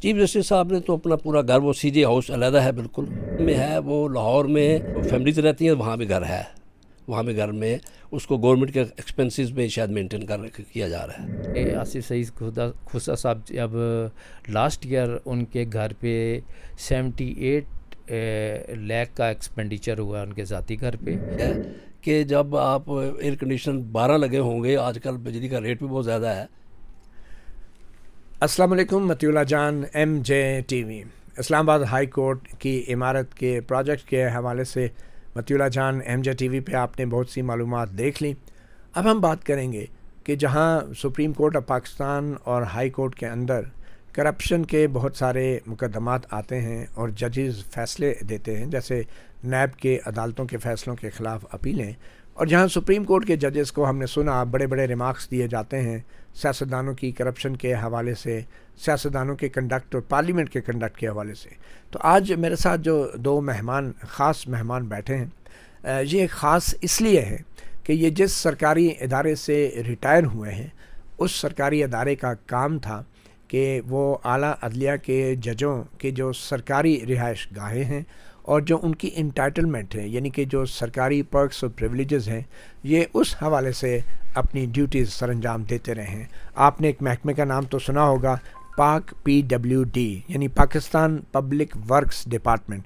Chief justice साहब ने तो अपना पूरा घर, वो सीजे हाउस अलहदा है बिल्कुल में है, वो लाहौर में फैमिलीज रहती हैं, वहाँ भी घर है, वहाँ भी घर में उसको गवर्नमेंट के एक्सपेंसेस में शायद मेंटेन कर किया जा रहा है। आसिफ सईद खुदा साहब अब लास्ट ईयर उनके घर पे 78 लाख का एक्सपेंडिचर हुआ उनके ज़ाती घर पे। कि जब आप एयर कंडीशन 12 लगे होंगे, आजकल बिजली का रेट भी बहुत ज़्यादा है। अस्सलाम वालेकुम, मतियुल्लाह जान, MJ TV। Islamabad high court की इमारत के प्रोजेक्ट के हवाले से मतियुल्लाह जान MJ TV पे आपने बहुत सी मालूमात देख ली। अब हम बात करेंगे कि जहां सुप्रीम कोर्ट ऑफ पाकिस्तान और हाई कोर्ट के अंदर करप्शन के बहुत सारे मुकदमात आते हैं और जजेस फ़ैसले देते हैं, जैसे नैब के अदालतों के फ़ैसलों के ख़िलाफ़ अपीलें, और जहां सुप्रीम कोर्ट के जजेस को हमने सुना बड़े बड़े रिमार्क्स दिए जाते हैं सियासतदानों की करप्शन के हवाले से, सियासतदानों के कंडक्ट और पार्लियामेंट के कंडक्ट के हवाले से। तो आज मेरे साथ जो दो मेहमान, ख़ास मेहमान बैठे हैं, ये ख़ास इसलिए है कि ये जिस सरकारी इदारे से रिटायर हुए हैं, उस सरकारी इदारे का काम था कि वो आला अदलिया के जजों के जो सरकारी रिहाइश गाहें हैं और जो उनकी इंटाइटलमेंट है, यानी कि जो सरकारी पर्क्स और प्रिविलेजेस हैं, ये उस हवाले से अपनी ड्यूटीज़ सरअंजाम देते रहे हैं। आपने एक महकमे का नाम तो सुना होगा, पाक PWD, यानी पाकिस्तान पब्लिक वर्क्स डिपार्टमेंट,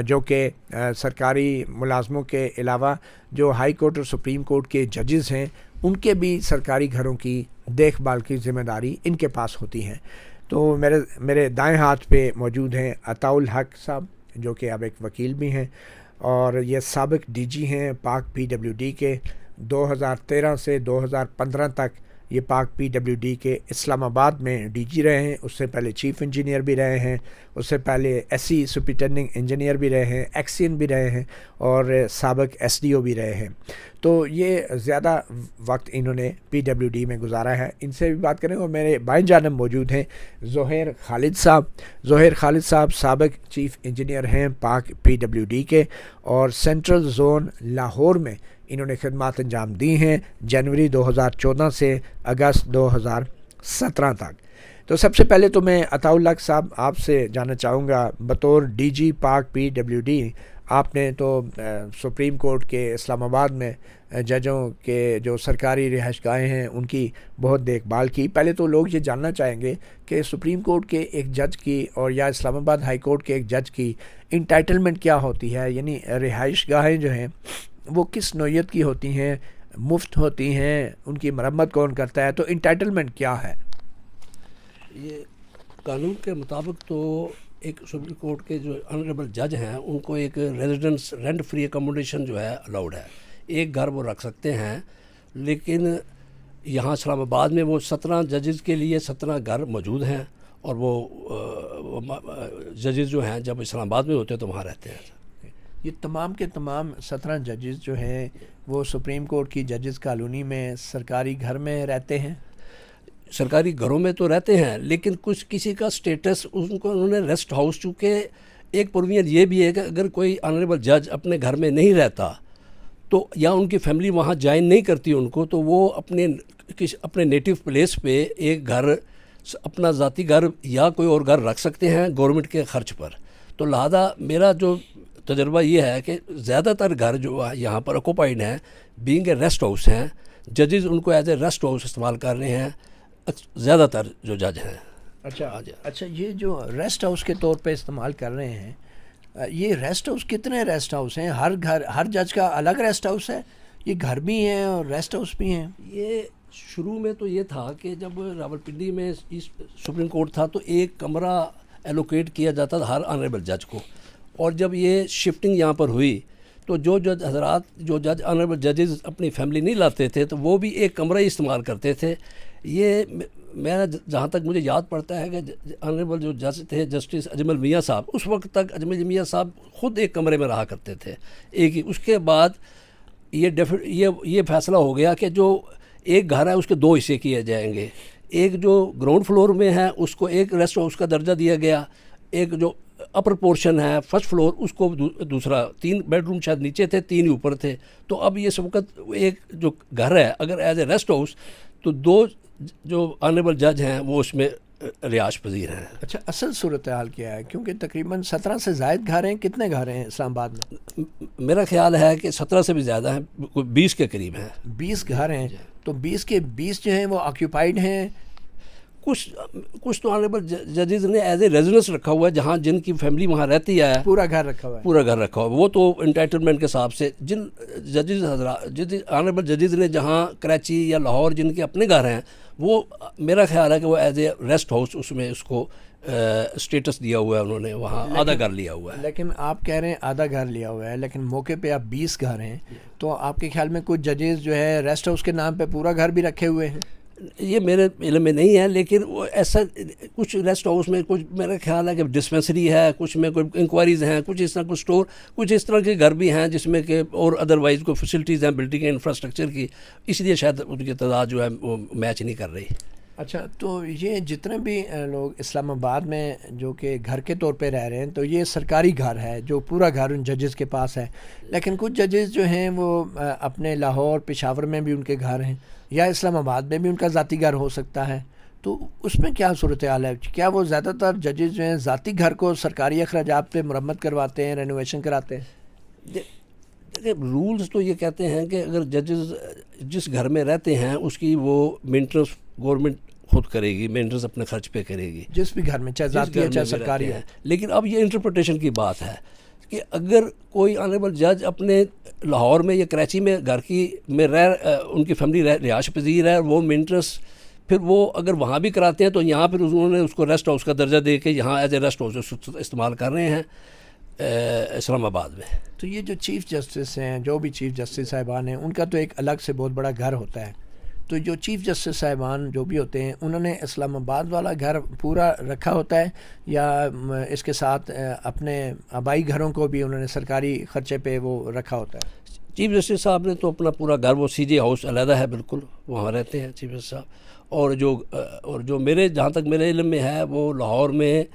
जो कि सरकारी मुलाजमों के अलावा जो हाई कोर्ट और सुप्रीम कोर्ट के जजेस हैं, उनके भी सरकारी घरों की देखभाल की ज़िम्मेदारी इनके पास होती है। तो मेरे दाएं हाथ पे मौजूद हैं अताउल हक साहब, जो कि अब एक वकील भी हैं, और ये साबिक DG हैं पाक PWD के। 2013 से 2015 तक ये पाक PWD के इस्लामाबाद में DG रहे हैं। उससे पहले चीफ़ इंजीनियर भी रहे हैं, उससे पहले SE सुपरिटेंडिंग इंजीनियर भी रहे हैं, एक्सियन भी रहे हैं, और साबिक SDO भी रहे हैं। तो ये ज़्यादा वक्त इन्होंने PWD में गुजारा है। इनसे भी बात करें, और मेरे बाएं जानब मौजूद हैं ज़ोहैर खालिद साहब। ज़ोहैर खालिद साहब साबिक चीफ़ इंजीनियर हैं पाक PWD के, और सेंट्रल जोन लाहौर में इन्होंने खिदमात अंजाम दी हैं जनवरी 2014 से अगस्त 2017 तक। तो सबसे पहले तो मैं अताउल हक साहब आपसे जानना चाहूँगा, बतौर DG पाक PWD आपने तो सुप्रीम कोर्ट के इस्लामाबाद में जजों के जो सरकारी रिहाइशगाहें हैं उनकी बहुत देखभाल की। पहले तो लोग ये जानना चाहेंगे कि सुप्रीम कोर्ट के एक जज की और या इस्लामाबाद हाई कोर्ट के एक जज की इंटाइटलमेंट क्या होती है, यानी रिहाइशगाहें जो हैं वो किस नौइयत की होती हैं, मुफ्त होती हैं, उनकी मरम्मत कौन करता है, तो इंटाइटलमेंट क्या है? ये कानून के मुताबिक तो एक सुप्रीम कोर्ट के जो ऑनरेबल जज हैं उनको एक रेजिडेंस रेंट फ्री अकोमोडेशन जो है अलाउड है, एक घर वो रख सकते हैं। लेकिन यहाँ इस्लामाबाद में वो 17 जजेस के लिए 17 घर मौजूद हैं, और वो जजेस जो हैं जब इस्लामाबाद में होते हैं तो वहाँ रहते हैं। ये तमाम के तमाम 17 जजेस जो हैं वो सुप्रीम कोर्ट की जजेस कॉलोनी में सरकारी घर में रहते हैं। सरकारी घरों में तो रहते हैं, लेकिन कुछ किसी का स्टेटस उनको उन्होंने रेस्ट हाउस, चूँकि एक प्रोविजन ये भी है कि अगर कोई ऑनरेबल जज अपने घर में नहीं रहता तो, या उनकी फैमिली वहाँ ज्वाइन नहीं करती उनको, तो वो अपने नेटिव प्लेस पे एक घर, अपना ज़ाती घर या कोई और घर रख सकते हैं गवर्नमेंट के ख़र्च पर। तो लिहाजा मेरा जो तजर्बा ये है कि ज़्यादातर घर जो यहाँ पर ऑक्यूपाइड हैं, बीइंग ए रेस्ट हाउस हैं, जजेस उनको एज ए रेस्ट हाउस इस्तेमाल कर रहे हैं ज़्यादातर जो जज हैं। अच्छा, ये जो रेस्ट हाउस के तौर पे इस्तेमाल कर रहे हैं, ये रेस्ट हाउस कितने रेस्ट हाउस हैं? हर जज का अलग रेस्ट हाउस है? ये घर भी हैं और रेस्ट हाउस भी हैं? ये शुरू में तो ये था कि जब रावलपिंडी में सुप्रीम कोर्ट था तो एक कमरा एलोकेट किया जाता था हर ऑनरेबल जज को, और जब ये शिफ्टिंग यहाँ पर हुई तो जो जज हजरात, जो जज ऑनरेबल जजेस अपनी फैमिली नहीं लाते थे तो वो भी एक कमरा ही इस्तेमाल करते थे। ये मेरा जहाँ तक मुझे याद पड़ता है कि ऑनरेबल जो जज थे जस्टिस अजमल मियाँ साहब, उस वक्त तक अजमल मियाँ साहब ख़ुद एक कमरे में रहा करते थे एक ही। उसके बाद ये फैसला हो गया कि जो एक घर है उसके 2 हिस्से किए जाएंगे। एक जो ग्राउंड फ्लोर में है उसको एक रेस्ट हाउस का दर्जा दिया गया, एक जो अपर पोर्शन है फर्स्ट फ्लोर उसको दूसरा, 3 बेडरूम शायद नीचे थे, 3 ही ऊपर थे। तो अब ये सब वक्त एक जो घर है अगर एज ए रेस्ट हाउस तो 2 जो ऑनरेबल जज हैं वो उसमें रिहाश पजीर हैं। अच्छा, असल सूरत हाल क्या है? क्योंकि तकरीबन 17 से ज़ायद घर हैं। कितने घर हैं इस्लामाबाद में? मेरा ख्याल है कि 17 से भी ज़्यादा हैं, कोई 20 के करीब हैं। 20 घर हैं। तो 20 के 20 जो हैं वो ऑक्यूपाइड हैं। कुछ तो ऑनरेबल जजेस ने एज ए रेजिडेंस रखा हुआ है, जहाँ जिनकी फैमिली वहाँ रहती है, पूरा घर रखा हुआ है। पूरा घर रखा हुआ है। वो तो इंटाइटलमेंट के हिसाब से जिन ऑनरेबल जजेस ने जहाँ कराची या लाहौर जिनके अपने घर हैं, वो मेरा ख्याल है कि वो एज ए रेस्ट हाउस उसमें उसको स्टेटस दिया हुआ है उन्होंने, वहाँ आधा घर लिया हुआ है। लेकिन आप कह रहे हैं आधा घर लिया हुआ है, लेकिन मौके पे आप 20 घर हैं, तो आपके ख्याल में कुछ जजेस जो है रेस्ट हाउस के नाम पे पूरा घर भी रखे हुए हैं? ये मेरे इल्म में नहीं है, लेकिन वो ऐसा कुछ रेस्ट हाउस में कुछ मेरा ख्याल है कि डिस्पेंसरी है, कुछ में कोई इंक्वायरीज़ हैं, कुछ इस तरह कुछ स्टोर, कुछ इस तरह के घर भी हैं जिसमें कि और अदरवाइज़ कोई फैसिलिटीज़ हैं बिल्डिंग इंफ्रास्ट्रक्चर की, इसलिए शायद उनकी तादाद जो है वो मैच नहीं कर रही। अच्छा, तो ये जितने भी लोग इस्लामाबाद में जो कि घर के तौर पे रह रहे हैं, तो ये सरकारी घर है जो पूरा घर उन जजेस के पास है, लेकिन कुछ जजेस जो हैं वो अपने लाहौर पेशावर में भी उनके घर हैं, या इस्लामाबाद में भी उनका ज़ाती घर हो सकता है। तो उसमें क्या सूरत हाल है? क्या वो ज़्यादातर जजेस जो हैं ज़ाती घर को सरकारी अखराजात पे मरम्मत करवाते हैं, रेनोवेशन कराते हैं? देखिए, रूल्स तो ये कहते हैं कि अगर जजेस जिस घर में रहते हैं उसकी वो मेंटेनेंस गवर्नमेंट खुद करेगी, मेंटेनेंस अपने खर्च पे करेगी, जिस भी घर में, चाहे ज़ाती है चाहे सरकारी है। लेकिन अब ये इंटरप्रिटेशन की बात है कि अगर कोई ऑनरेबल जज अपने लाहौर में या कराची में घर की में उनकी फैमिली रिहाश पजीर है, वो मेंटेनेंस फिर वो अगर वहाँ भी कराते हैं तो यहाँ फिर उन्होंने उसको रेस्ट हाउस का दर्जा दे के यहाँ एज ए रेस्ट हाउस इस्तेमाल कर रहे हैं इस्लामाबाद में। तो ये जो चीफ़ जस्टिस हैं, जो भी चीफ़ जस्टिस साहिबान हैं, उनका तो एक अलग से बहुत बड़ा घर होता है। तो जो चीफ़ जस्टिस साहिबान जो भी होते हैं, उन्होंने इस्लामाबाद वाला घर पूरा रखा होता है, या इसके साथ अपने आबाई घरों को भी उन्होंने सरकारी ख़र्चे पे वो रखा होता है? चीफ़ जस्टिस साहब ने तो अपना पूरा घर, वो सीजे हाउस अलहदा है बिल्कुल, वहाँ रहते हैं चीफ़ जस्टिस साहब। और जो मेरे जहाँ तक मेरे इल्म में है, वो लाहौर में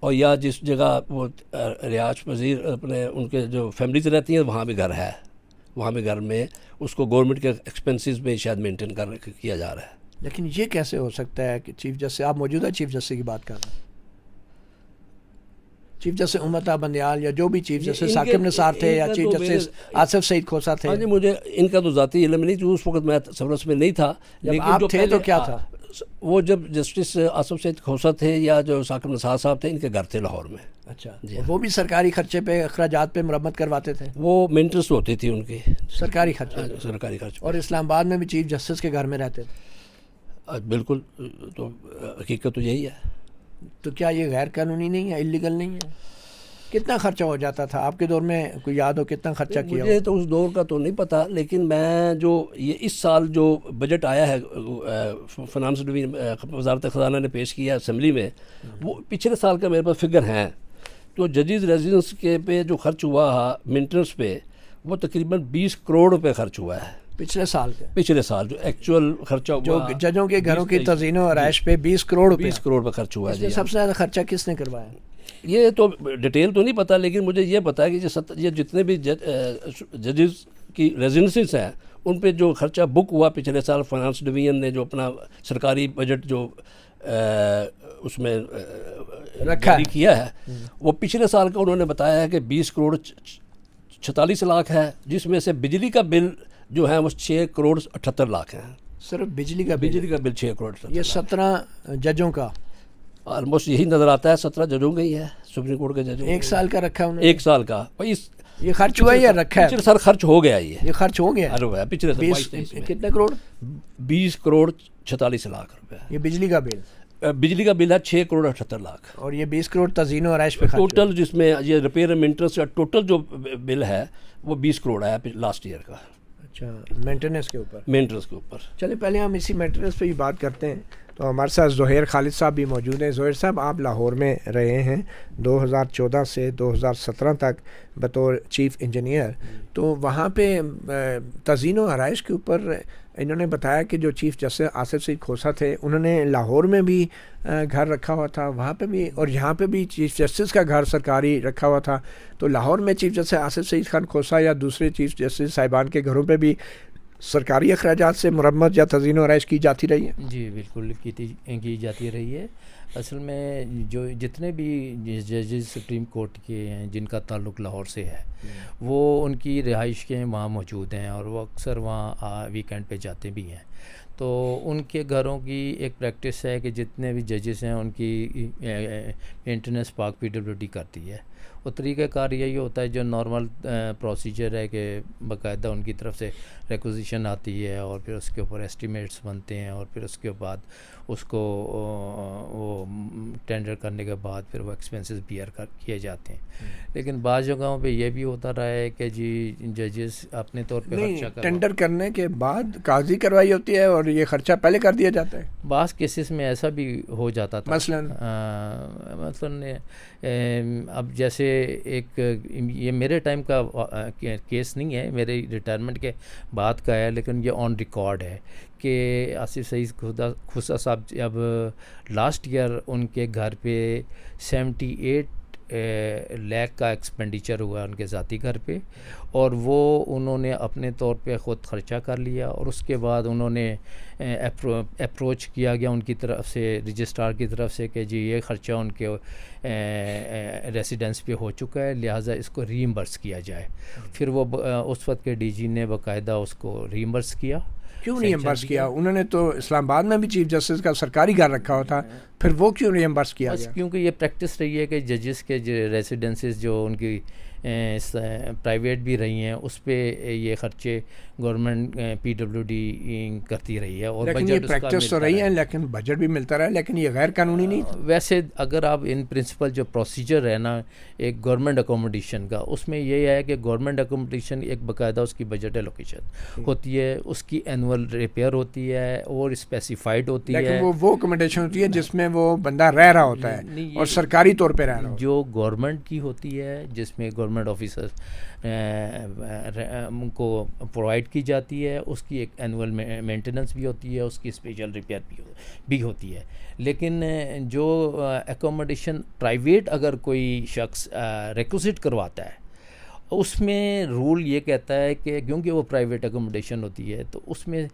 और या जिस जगह वो रिहाश पजीर अपने उनके जो फैमिलीज रहती हैं वहाँ भी घर है, वहाँ भी घर में उसको गवर्नमेंट के एक्सपेंसेस में शायद मेंटेन किया जा रहा है। लेकिन ये कैसे हो सकता है कि चीफ़ जस्टिस, आप मौजूदा चीफ़ जस्टिस की बात कर रहे हैं, चीफ जस्टिस उमर बंदियाल या जो भी चीफ जस्टिस साकिब निसार थे या चीफ जस्टिस आसिफ सईद खोसा थे? हाँ जी, मुझे इनका तो ज़ाती इल्म नहीं, जो उस वक्त मैं सरवरस में नहीं था, लेकिन आप थे तो क्या था? वो जब जस्टिस आसिफ सईद खोसा थे या जो साकिब निसार साहब थे, इनके घर थे लाहौर में। अच्छा, वो भी सरकारी खर्चे पे, अखराजात पे मरम्मत करवाते थे? वो मेंटेनेंस होती थी उनकी सरकारी खर्चे? सरकारी खर्च। और इस्लामाबाद में भी चीफ जस्टिस के घर में रहते थे? बिल्कुल, तो हकीकत तो यही है। तो क्या ये गैर कानूनी नहीं है, इलीगल नहीं है? कितना खर्चा हो जाता था आपके दौर में, कोई याद हो कितना खर्चा किया? मुझे तो उस दौर का तो नहीं पता, लेकिन मैं जो ये इस साल जो बजट आया है फाइनेंस वजारत ख़जाना ने पेश किया असेंबली में, वो पिछले साल का मेरे पास फिगर हैं। तो जजेस रेजिडेंस के पे जो खर्च हुआ मेंटेनेंस पे, वो तकरीबन 20 करोड़ रुपए खर्च हुआ है पिछले साल जो एक्चुअल खर्चा हुआ, जो जजों के घरों की तज़ीन और आयश पे 20 करोड़ रुपए, 20 करोड़ रुपए खर्च हुआ है। सबसे ज़्यादा खर्चा किसने करवाया? ये तो डिटेल तो नहीं पता, लेकिन मुझे ये पता है कि ये जितने भी जजेस की रेजिडेंसीज हैं उन पे जो खर्चा बुक हुआ पिछले साल, फाइनेंस डिवीज़न ने जो अपना सरकारी बजट जो उसमें रखा किया है, वो पिछले साल का उन्होंने बताया है कि 20 करोड़ 46 लाख है, जिसमें से बिजली का बिल जो है वो 6 करोड़ 78 लाख है। सिर्फ बिजली का बिल 6 करोड़। ये 17 जजों का ऑलमोस्ट यही नज़र आता है, 17 जजों का ही है, सुप्रीम कोर्ट के जजों। 1 साल का रखा उन्होंने? 1 साल का। ये खर्च हुआ या रखा है? पिछले साल खर्च हो गया, ये खर्च हो गया। अरे हुआ पिछले साल कितने करोड़? 20 करोड़ 46 लाख रुपए। ये बिजली का बिल? बिजली का बिल है 6 करोड़ 78 लाख। और ये 20 करोड़ तज़ीन और आयश पे टोटल, जिसमें ये रिपेयर एंड मेंटेनेंस का टोटल जो बिल है वो 20 करोड़ है लास्ट ईयर का। अच्छा, मेंटेनेंस के ऊपर। चलिए पहले हम इसी मेंटेनेंस पे ही बात करते हैं। तो हमारे साथ ज़ोहैर खालिद साहब भी मौजूद हैं। ज़ोहैर साहब, आप लाहौर में रहे हैं 2014 से 2017 तक बतौर चीफ़ इंजीनियर, तो वहाँ पे तज़ीन और आराइश के ऊपर इन्होंने बताया कि जो चीफ़ जस्टिस आसिफ सईद खोसा थे, उन्होंने लाहौर में भी घर रखा हुआ था, वहाँ पे भी, और यहाँ पे भी चीफ़ जस्टिस का घर सरकारी रखा हुआ था। तो लाहौर में चीफ़ जस्टिस आसिफ सईद खान खोसा या दूसरे चीफ़ जस्टिस साहिबान के घरों पे भी सरकारी अखराजात से मरम्मत या तज़ीन और रैश की जाती रही है? जी बिल्कुल की जाती रही है। असल में जो जितने भी जजेस सुप्रीम कोर्ट के हैं जिनका ताल्लुक़ लाहौर से है, वो उनकी रिहाइश के वहाँ मौजूद हैं और वो अक्सर वहाँ वीकेंड पे जाते भी हैं। तो उनके घरों की एक प्रैक्टिस है कि जितने भी जजेस हैं उनकी मेंटेनेंस पाक पीडब्ल्यूडी करती है। और तरीक़ाकार यही होता है जो नॉर्मल प्रोसीजर है कि बाकायदा उनकी तरफ से रिक्विजिशन आती है और फिर उसके ऊपर एस्टिमेट्स बनते हैं और फिर उसके बाद उसको वो टेंडर करने के बाद फिर वो एक्सपेंसेस बियर किए जाते हैं। लेकिन बाज़ जगहों पे ये भी होता रहा है कि जी जजेस अपने तौर पे खर्चा टेंडर करने के बाद कागजी कार्रवाई होती है और ये खर्चा पहले कर दिया जाता है। बाज़ केसेस में ऐसा भी हो जाता था। मसलन अब जैसे एक ये मेरे टाइम का केस नहीं है, मेरे रिटायरमेंट के बाद का है, लेकिन ये ऑन रिकॉर्ड है कि आसिफ सईद खुदा साहब अब लास्ट ईयर उनके घर पे 78 लाख का एक्सपेंडिचर हुआ उनके ज़ाती घर पे, और वो उन्होंने अपने तौर पे ख़ुद ख़र्चा कर लिया। और उसके बाद उन्होंने अप्रोच किया गया उनकी तरफ से, रजिस्ट्रार की तरफ से, कि जी ये ख़र्चा उनके रेसिडेंस पे हो चुका है, लिहाजा इसको रीइंबर्स किया जाए। फिर वो उस वक्त के डीजी ने बाकायदा उसको रीइंबर्स किया। क्यों रिएम्बर्स किया? उन्होंने तो इस्लामाबाद में भी चीफ जस्टिस का सरकारी घर रखा हुआ था, फिर वो क्यों रिएम्बर्स किया गया? क्योंकि ये प्रैक्टिस रही है कि जजेस के जो रेसिडेंसेस जो उनकी प्राइवेट भी रही हैं, उस पे ये ख़र्चे गवर्नमेंट पीडब्ल्यूडी करती रही है। और लेकिन ये प्रैक्टिस तो रही है, लेकिन बजट भी मिलता रहा है, लेकिन ये गैर कानूनी नहीं था। वैसे अगर आप इन प्रिंसिपल जो प्रोसीजर है ना एक गवर्नमेंट अकोमोडेशन का, उसमें ये है कि गवर्नमेंट अकोमोडेशन एक बाकायदा उसकी बजट एलोकेशन होती है, उसकी एनुअल रिपेयर होती है और स्पेसिफाइड होती है। लेकिन वो अकोमोडेशन होती है जिसमें वो बंदा रह रहा होता है और सरकारी तौर पर रह रहा है। जो गवर्नमेंट की होती है, जिसमें गवर्नमेंट ऑफिसर्स को प्रोवाइड की जाती है, उसकी एक एनुअल मेंटेनेंस भी होती है, उसकी स्पेशल रिपेयर भी होती है। लेकिन जो एकोमोडेशन प्राइवेट अगर कोई शख्स रिक्विजिट करवाता है, उसमें रूल ये कहता है कि क्योंकि वो प्राइवेट एकोमोडेशन होती है तो उसमें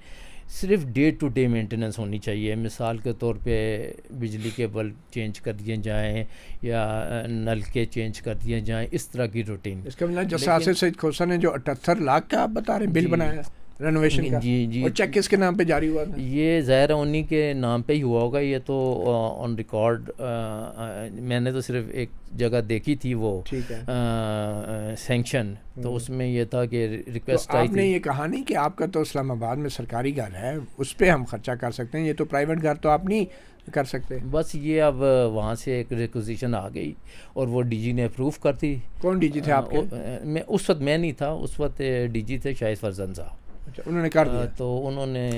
सिर्फ डे टू डे मेंटेनेंस होनी चाहिए। मिसाल के तौर पे बिजली के बल्ब चेंज कर दिए जाएं या नल के चेंज कर दिए जाएं, इस तरह की रूटीन। इसका मतलब जैसे आसिफ सईद खोसा ने जो 78 लाख का आप बता रहे हैं बिल बनाया रेनोवेशन का, जी, और चेक किसके नाम पे जारी हुआ था? ये ज़ाहिर है उन्हीं के नाम पे ही हुआ होगा। ये तो ऑन रिकॉर्ड मैंने तो सिर्फ एक जगह देखी थी वो सैंक्शन, तो उसमें ये था कि रिक्वेस्ट तो आपने ये कहा नहीं कि आपका तो इस्लामाबाद में सरकारी घर है, उस पर हम खर्चा कर सकते हैं, ये तो प्राइवेट घर तो आप नहीं कर सकते। बस ये अब वहाँ से एक रिक्वेजिशन आ गई और वो डीजी ने अप्रूव कर दी। कौन डीजी थे आपके? मैं उस वक्त मैं नहीं था, उस वक्त डीजी थे शाहिद फरजंद साहब। अच्छा, उन्होंने कर दिया? तो उन्होंने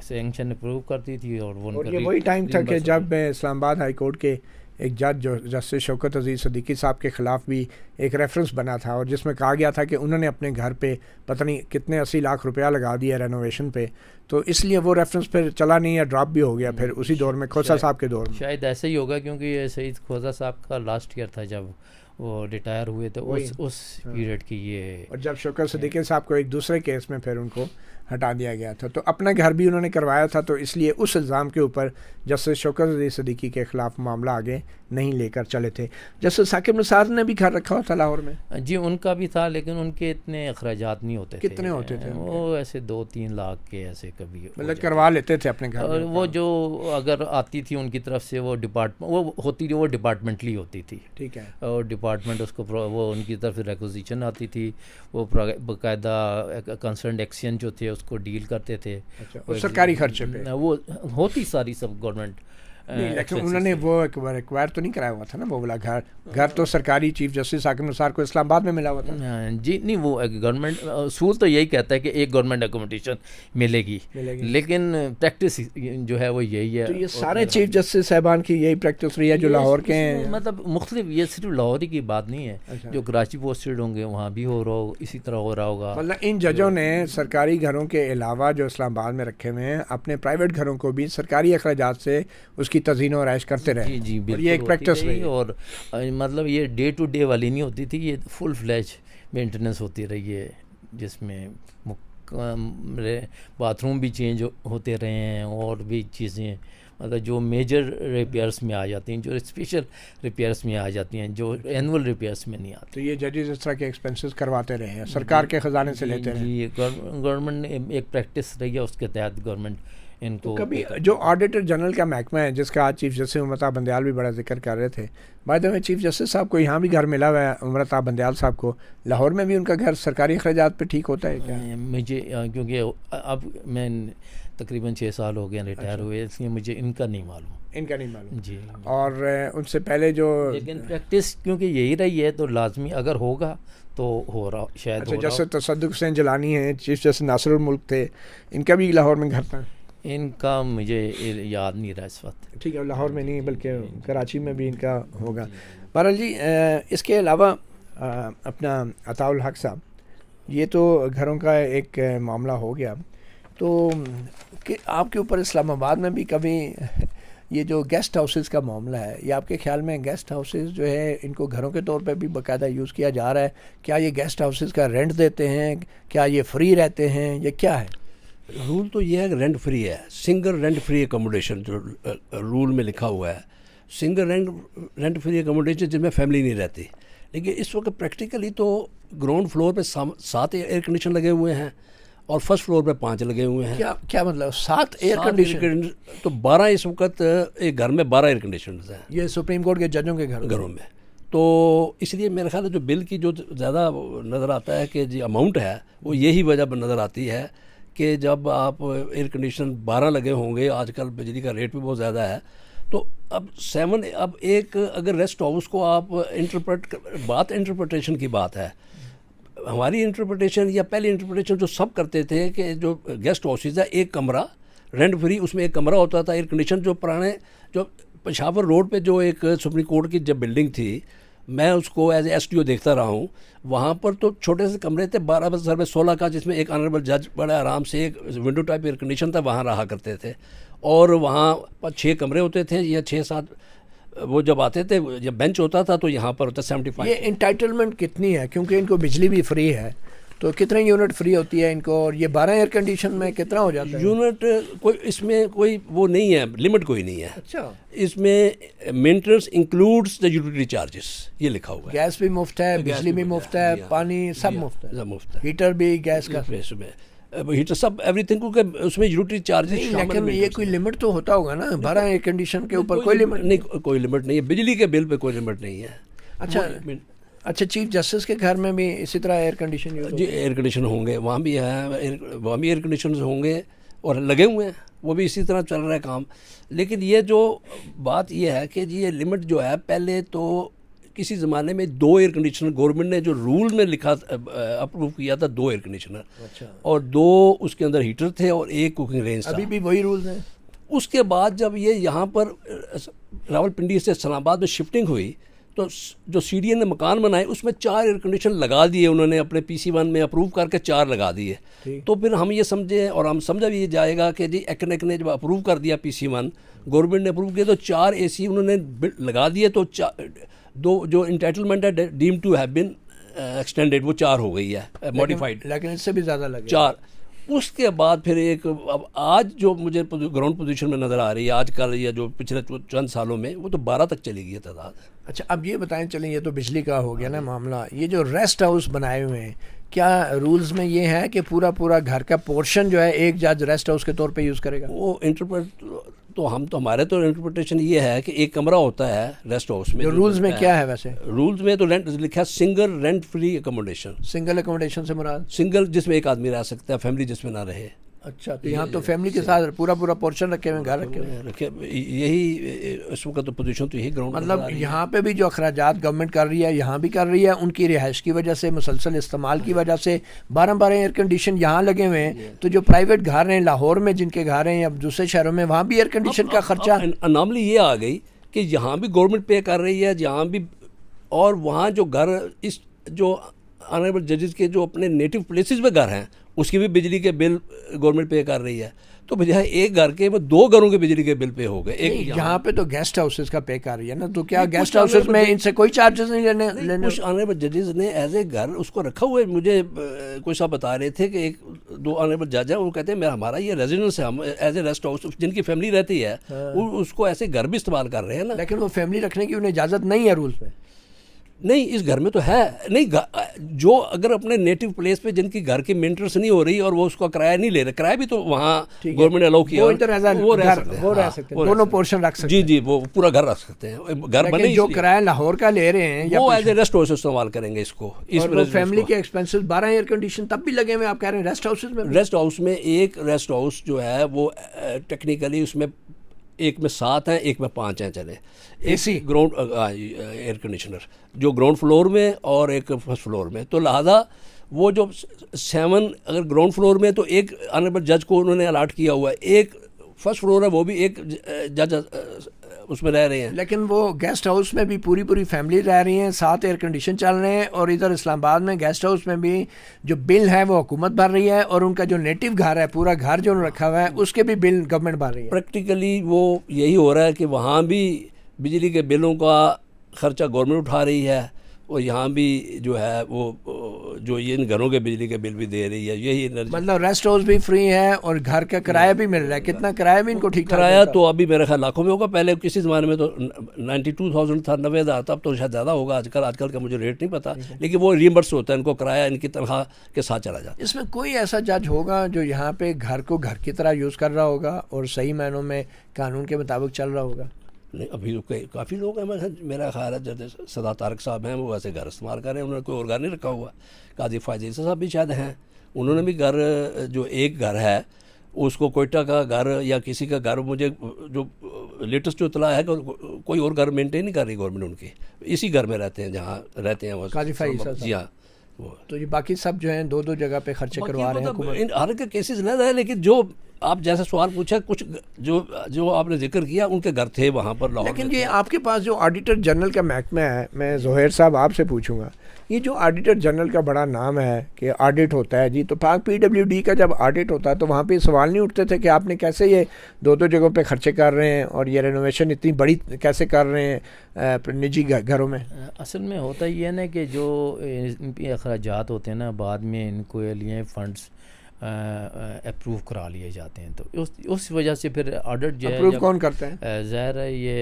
सैंक्शन अप्रूव कर दी थी। और ये वही टाइम था कि जब इस्लामाबाद हाई कोर्ट के एक जज जो जस्टिस शौकत अजीज़ सिद्दीकी साहब के ख़िलाफ़ भी एक रेफरेंस बना था और जिसमें कहा गया था कि उन्होंने अपने घर पे पता नहीं कितने 80 लाख रुपया लगा दिया रेनोवेशन पे, तो इसलिए वो रेफरेंस फिर चला नहीं या ड्रॉप भी हो गया फिर उसी दौर में, खोसा साहब के दौर में। शायद ऐसा ही होगा क्योंकि ये सईद खोसा साहब का लास्ट ईयर था जब वो रिटायर हुए थे, उस पीरियड की ये। और जब शौकत सिद्दीकी साहब को एक दूसरे केस में फिर उनको हटा दिया गया था, तो अपना घर भी उन्होंने करवाया था, तो इसलिए उस इल्ज़ाम के ऊपर जस्टिस शौकत अजीज़ सिद्दीकी के ख़िलाफ़ मामला आगे नहीं लेकर चले थे। जस्टिस साकिब निसार ने भी घर रखा हुआ था लाहौर में? जी उनका भी था, लेकिन उनके इतने अखराजात नहीं होते थे। कितने होते थे? वो ऐसे 2-3 लाख के ऐसे कभी मतलब करवा लेते थे अपने घर और वो जो अगर आती थी उनकी तरफ से वो डिपार्टमेंटली होती थी। ठीक है। और डिपार्टमेंट उसको वो उनकी तरफ से रिक्वेजिशन आती थी, वो बाकायदा कंसर्न एक्शन जो थे उसको डील करते थे। अच्छा, और सरकारी खर्चे पे वो होती सारी सब गवर्नमेंट। लेकिन उन्होंने वो रिक्वायर तो नहीं कराया हुआ था ना वो वाला घर तो सरकारी चीफ जस्टिस साकिब निसार को इस्लामाबाद में मिला हुआ था। जी नहीं, वो गवर्नमेंट असूल तो यही कहता है कि एक गवर्नमेंट एकोमोडेशन मिलेगी, लेकिन प्रैक्टिस जो है वो यही है। तो ये सारे चीफ जस्टिस साहबान की यही प्रैक्टिस रही है जो लाहौर के हैं? मतलब मुख्तलिफ, ये सिर्फ लाहौर की बात नहीं है। अच्छा। जो कराची पोस्टेड होंगे वहाँ भी हो रहा हो, इसी तरह हो रहा होगा। मतलब इन जजों ने सरकारी घरों के अलावा जो इस्लामाबाद में रखे हुए हैं अपने प्राइवेट घरों को भी सरकारी अखराजात से उसकी तज़ीन और ऐश करते रहे। जी जी बिल्कुल, ये एक प्रैक्टिस रही। और मतलब ये डे टू डे वाली नहीं होती थी, ये फुल फ्लैश मेंटेनेंस होती रही है, जिसमें बाथरूम भी चेंज होते रहे हैं और भी चीज़ें, मतलब जो मेजर रिपेयर्स में आ जाती हैं, जो स्पेशल रिपेयर्स में आ जाती हैं, जो एनुअल रिपेयर्स में नहीं आती। तो ये जजेस इस तरह के एक्सपेंसेस करवाते रहे हैं, सरकार के ख़जाने से लेते रहे। जी, गवर्नमेंट ने एक प्रैक्टिस रही है, उसके तहत गवर्नमेंट इनको कभी जो ऑडिटर जनरल का महकमा है, जिसका आज चीफ जस्टिस उमरता बंदयाल भी बड़ा जिक्र कर रहे थे, by the way chief justice साहब को यहाँ भी घर मिला हुआ है, उमरता बंदयाल साहब को, लाहौर में भी उनका घर सरकारी अखराजात पे ठीक होता है क्या? मुझे क्योंकि अब मैं तकरीबन 6 साल हो गए रिटायर हुए, इसलिए मुझे इनका नहीं मालूम। इनका नहीं मालूम जी। और उनसे पहले जो, लेकिन प्रैक्टिस क्योंकि यही रही है तो लाजमी अगर होगा तो हो रहा शायद। अच्छा, जैसे तसद्दुक़ हुसैन जिलानी है, चीफ जस्टिस नासिरुल मुल्क थे, इनका भी लाहौर में घर था? इनका मुझे याद नहीं रहा इस वक्त। ठीक है, लाहौर में नहीं बल्कि कराची में भी इनका होगा। बहरहाल जी, इसके अलावा अपना अताउल हक साहब, ये तो घरों का एक मामला हो गया, तो कि आपके ऊपर इस्लामाबाद में भी कभी ये जो गेस्ट हाउसेस का मामला है, ये आपके ख्याल में गेस्ट हाउसेस जो है इनको घरों के तौर पे भी बाकायदा यूज़ किया जा रहा है? क्या ये गेस्ट हाउसेस का रेंट देते हैं, क्या ये फ्री रहते हैं, ये क्या है? रूल तो ये है कि रेंट फ्री है, सिंगल रेंट फ्री एकोमोडेशन जो रूल में लिखा हुआ है, सिंगल रेंट फ्री एकोमोडेशन जिसमें फैमिली नहीं रहती। लेकिन इस वक्त प्रैक्टिकली तो ग्राउंड फ्लोर पे 7 एयर कंडीशन लगे हुए हैं और फर्स्ट फ्लोर पे 5 लगे हुए हैं। क्या मतलब 7 एयर कंडीशन? तो 12 इस वक्त एक घर में 12 एयर कंडीशन हैं, ये सुप्रीम कोर्ट के जजों के घरों में। तो इसलिए मेरे ख्याल है जो बिल की जो ज़्यादा नज़र आता है कि जो अमाउंट है वो यही वजह नज़र आती है कि जब आप एयर कंडीशन 12 लगे होंगे, आजकल बिजली का रेट भी बहुत ज़्यादा है, तो अब एक अगर रेस्ट हाउस को आप इंटरप्रिटेशन की बात है, हमारी इंटरप्रिटेशन या पहली इंटरप्रिटेशन जो सब करते थे कि जो गेस्ट हाउसेज है एक कमरा रेंट फ्री, उसमें एक कमरा होता था एयर कंडीशन। जो पुराने जो पेशावर रोड पे जो एक सुप्रीम कोर्ट की जब बिल्डिंग थी, मैं उसको एज एसडीओ देखता रहा हूँ, वहाँ पर तो छोटे से कमरे थे 12 में 16 का, जिसमें एक ऑनरेबल जज बड़े आराम से एक विंडो टाइप एयर कंडीशन था वहाँ रहा करते थे, और वहाँ 6 कमरे होते थे या 6-7, वो जब आते थे जब बेंच होता था तो यहाँ पर होता 75। ये इंटाइटलमेंट कितनी है, क्योंकि इनको बिजली भी फ्री है, तो कितने यूनिट फ्री होती है इनको, और ये 12 एयर कंडीशन में कितना हो जाता है? यूनिट कोई इसमें कोई वो नहीं है, लिमिट कोई नहीं है। अच्छा, इसमें maintenance includes the utility charges, ये लिखा हुआ है। गैस भी मुफ्त है, बिजली भी मुफ्त है, पानी सब मुफ्त है, सब मुफ्त है, हीटर भी गैस का, हीटर सब एवरीथिंग को, उसमें यूटिलिटी चार्जेस। लेकिन ये कोई लिमिट तो होता होगा ना, 12 एयर कंडीशन के ऊपर कोई लिमिट नहीं, कोई लिमिट नहीं है, बिजली के बिल पे कोई लिमिट नहीं है। अच्छा, चीफ जस्टिस के घर में भी इसी तरह एयर कंडीशन यूज़? जी, एयर कंडीशन होंगे, वहाँ भी है, वहाँ भी एयर कंडीशन होंगे और लगे हुए हैं, वो भी इसी तरह चल रहा है काम। लेकिन ये जो बात ये है कि जी ये लिमिट जो है, पहले तो किसी ज़माने में 2 एयर कंडीशनर गवर्नमेंट ने जो रूल में लिखा अप्रूव किया था, 2 एयर कंडीशनर। अच्छा। और 2 उसके अंदर हीटर थे और 1 कुकिंग रेंज था। अभी भी वही रूल्स हैं? उसके बाद जब ये यहाँ पर रावलपिंडी से इस्लामाबाद में शिफ्टिंग हुई तो जो सीडीएन ने मकान बनाए उसमें 4 एयर कंडीशन लगा दिए उन्होंने, अपने PC1 में अप्रूव करके 4 लगा दिए। तो फिर हम ये समझे और हम समझा भी ये जाएगा कि जी एक्नेक ने जब अप्रूव कर दिया PC1, गवर्नमेंट ने अप्रूव किया तो 4 AC उन्होंने लगा दिए, तो 2 जो इंटाइटलमेंट है deem to have been extended, वो 4 हो गई है मॉडिफाइड, लेकिन इससे भी ज़्यादा लगे 4। उसके बाद फिर एक अब आज जो मुझे ग्राउंड पोजीशन में नज़र आ रही है आजकल या जो पिछले चंद सालों में, वो तो 12 तक चली गई है तादाद। अच्छा, अब ये बताएं, चलें ये तो बिजली का हो गया ना मामला, ये जो रेस्ट हाउस बनाए हुए हैं, क्या रूल्स में ये है कि पूरा घर का पोर्शन जो है एक जज रेस्ट हाउस के तौर पे यूज़ करेगा? वो हमारे तो इंटरप्रिटेशन ये है कि एक कमरा होता है रेस्ट हाउस में। जो रूल्स में क्या है वैसे? रूल्स में तो रेंट लिखा है single rent free accommodation. Single accommodation से मुराद सिंगल जिसमें एक आदमी रह सकता है, फैमिली जिसमें ना रहे। अच्छा, तो यहाँ तो फैमिली के साथ पूरा पोर्शन रखे हुए, घर रखे हुए, यही इस वक्त तो पोजीशन तो यही ग्राउंड। मतलब यहाँ पे भी जो अखराजात गवर्नमेंट कर रही है यहाँ भी कर रही है, उनकी रिहाइश की वजह से, मुसलसल इस्तेमाल की वजह से 12 एयर कंडीशन यहाँ लगे हुए हैं। तो जो प्राइवेट घर हैं लाहौर में, जिनके घर हैं या दूसरे शहरों में, वहाँ भी एयर कंडीशन का खर्चा। अनामली ये आ गई कि यहाँ भी गवर्नमेंट पे कर रही है, यहाँ भी, और वहाँ जो घर इस जो ऑनरेबल जजेस के जो अपने नेटिव प्लेसेस पे घर हैं उसकी भी बिजली के बिल गवर्नमेंट पे कर रही है। तो बजाय एक घर के वो 2 घरों के बिजली के बिल पे हो गए। एक यहाँ पे तो गेस्ट हाउसेस का पे कर रही है ना, तो क्या नहीं, गेस्ट कुछ हाउसेस में ऑनरेबल इनसे कोई चार्जेस नहीं लेने कुछ ऑनरेबल जजेस ने एज ए घर उसको रखा हुआ है। मुझे कोई साहब बता रहे थे कि 1-2 ऑनरेबल जज है, वो कहते हैं मेरा हमारा ये रेजिडेंस है, हम एज ए रेस्ट हाउस जिनकी फैमिली रहती है उसको ऐसे घर भी इस्तेमाल कर रहे हैं ना। लेकिन वो फैमिली रखने की उन्हें इजाज़त नहीं है रूल्स में। नहीं, इस घर में तो है नहीं। जो अगर अपने नेटिव प्लेस पे जिनकी घर की मेंटेनेंस नहीं हो रही और वो उसका किराया नहीं ले रहे, किराया भी तो वहाँ गवर्नमेंट अलाउ किया, वो इधर ऐसा वो रह घर- सकते हैं, वो रह हाँ, सकते वो हैं, रह दोनों सकते पोर्शन रख सकते हैं। जी, वो पूरा घर रख सकते हैं, घर हैं। बने लेकिन जो इसलिए। किराया लाहौर का ले रहे हैं या वो एज ए रेस्ट हाउस इस्तेमाल करेंगे इसको। इस और वो फैमिली के एक्सपेंसेस 12 एयर कंडीशन तब भी लगे हुए आप कह रहे हैं रेस्ट हाउसेस में भी? रेस्ट हाउस में एक रेस्ट हाउस जो है वो टेक्निकली उसमें एक में 7 हैं, एक में 5 हैं चले। AC? ग्राउंड एयर कंडीशनर जो ग्राउंड फ्लोर में और एक फर्स्ट फ्लोर में, तो लिहाजा वो जो 7 अगर ग्राउंड फ्लोर में तो एक ऑनरेबल जज को उन्होंने अलाट किया हुआ है, एक फर्स्ट फ्लोर है वो भी एक जज उसमें रह रहे हैं। लेकिन वो गेस्ट हाउस में भी पूरी फैमिली रह रही है, 7 एयर कंडीशन चल रहे हैं, और इधर इस्लामाबाद में गेस्ट हाउस में भी जो बिल है वो हुकूमत भर रही है, और उनका जो नेटिव घर है पूरा घर जो रखा हुआ है उसके भी बिल गवर्नमेंट भर रही है। प्रैक्टिकली वो यही हो रहा है कि वहाँ भी बिजली के बिलों का खर्चा गवर्नमेंट उठा रही है, और यहाँ भी जो है वो जो ये इन घरों के बिजली के बिल भी दे रही है। यही एनर्जी मतलब रेस्ट हाउस भी फ्री है और घर का किराया भी मिल रहा है। कितना किराया भी इनको ठीक किराया तो अभी मेरे ख्याल लाखों में होगा, पहले किसी ज़माने में तो 92,000 था, 90,000 था, अब तो शायद ज़्यादा होगा आजकल का मुझे रेट नहीं पता, लेकिन वो रियम्बर्स होता है, इनको किराया इनकी तनख्वाह के साथ चला जाता है। इसमें कोई ऐसा जज होगा जो यहाँ पे घर को घर की तरह यूज़ कर रहा होगा और सही मायनों में कानून के मुताबिक चल रहा होगा? नहीं, अभी तो काफ़ी लोग हैं, मेरा ख्याल है जैसे सदा तारक साहब हैं वो वैसे घर इस्तेमाल कर रहे हैं, उन्होंने कोई और घर नहीं रखा हुआ। काजी फायद साहब भी शायद हैं, उन्होंने भी घर जो एक घर है उसको कोयटा का घर या किसी का घर, मुझे जो लेटेस्ट जो इतला है कि कोई और घर मेंटेन नहीं कर रही गवर्नमेंट उनकी, इसी घर में रहते हैं जहाँ रहते हैं वो। काजी फायद साहब। जी हाँ, वो तो ये बाकी सब जो हैं 2-2 जगह पे खर्चे करवा रहे हैं हुकूमत। इन हर के केसेस अलग है, लेकिन जो आप जैसा सवाल पूछा, कुछ जो आपने जिक्र किया उनके घर थे वहाँ पर लाहौर लेकिन में ये थे। आपके पास जो ऑडिटर जनरल का महकमा है, मैं ज़ोहैर साहब आपसे पूछूंगा, ये जो ऑडिटर जनरल का बड़ा नाम है कि ऑडिट होता है जी, तो पाक PWD का जब ऑडिट होता है तो वहाँ पे सवाल नहीं उठते थे कि आपने कैसे ये 2-2 जगहों पे खर्चे कर रहे हैं और ये रेनोवेशन इतनी बड़ी कैसे कर रहे हैं निजी घरों में? असल में होता ही है ना कि जो इन पे अखराजात होते हैं ना, बाद में इनको लिए फ़ंड्स अप्रूव करा लिए जाते हैं, तो उस वजह से फिर ऑडिट जो है अप्रूव कौन करता है? ज़ाहिर है ये